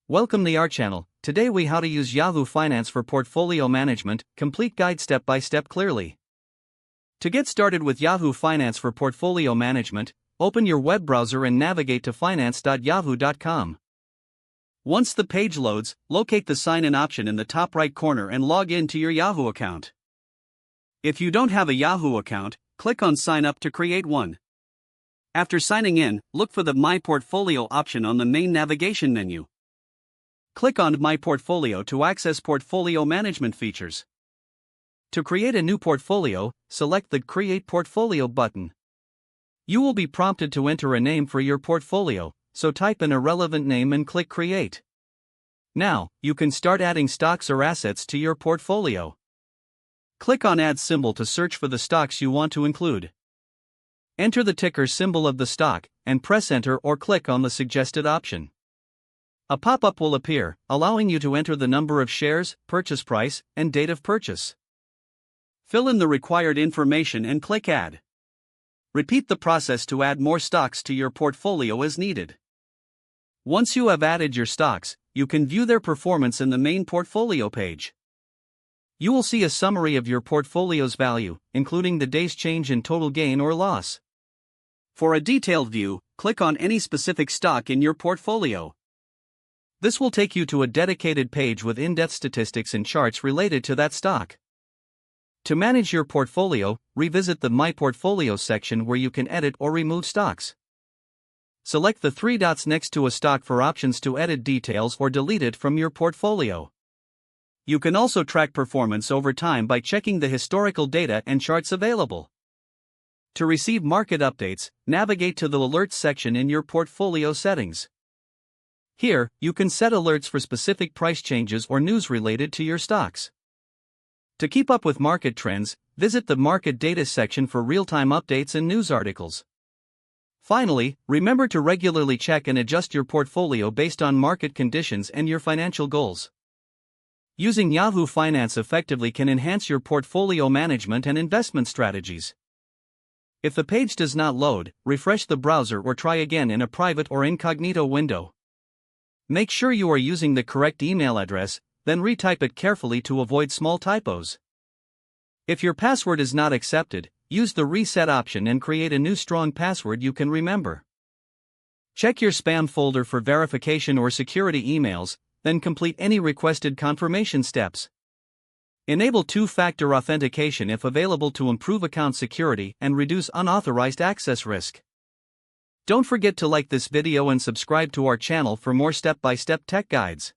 Welcome to our channel. Today we how to use Yahoo Finance for portfolio management, complete guide step by step clearly. To get started with Yahoo Finance for portfolio management, open your web browser and navigate to finance.yahoo.com. Once the page loads, locate the sign in option in the top right corner and log in to your Yahoo account. If you don't have a Yahoo account, click on sign up to create one. After signing in, look for the My Portfolio option on the main navigation menu. Click on My Portfolio to access portfolio management features. To create a new portfolio, select the Create Portfolio button. You will be prompted to enter a name for your portfolio, so type in a relevant name and click Create. Now, you can start adding stocks or assets to your portfolio. Click on Add symbol to search for the stocks you want to include. Enter the ticker symbol of the stock, and press Enter or click on the suggested option. A pop-up will appear, allowing you to enter the number of shares, purchase price, and date of purchase. Fill in the required information and click Add. Repeat the process to add more stocks to your portfolio as needed. Once you have added your stocks, you can view their performance in the main portfolio page. You will see a summary of your portfolio's value, including the day's change in total gain or loss. For a detailed view, click on any specific stock in your portfolio. This will take you to a dedicated page with in-depth statistics and charts related to that stock. To manage your portfolio, revisit the My Portfolio section where you can edit or remove stocks. Select the three dots next to a stock for options to edit details or delete it from your portfolio. You can also track performance over time by checking the historical data and charts available. To receive market updates, navigate to the Alerts section in your portfolio settings. Here, you can set alerts for specific price changes or news related to your stocks. To keep up with market trends, visit the Market Data section for real-time updates and news articles. Finally, remember to regularly check and adjust your portfolio based on market conditions and your financial goals. Using Yahoo Finance effectively can enhance your portfolio management and investment strategies. If the page does not load, refresh the browser or try again in a private or incognito window. Make sure you are using the correct email address, then retype it carefully to avoid small typos. If your password is not accepted, use the reset option and create a new strong password you can remember. Check your spam folder for verification or security emails, then complete any requested confirmation steps. Enable two-factor authentication if available to improve account security and reduce unauthorized access risk. Don't forget to like this video and subscribe to our channel for more step-by-step tech guides.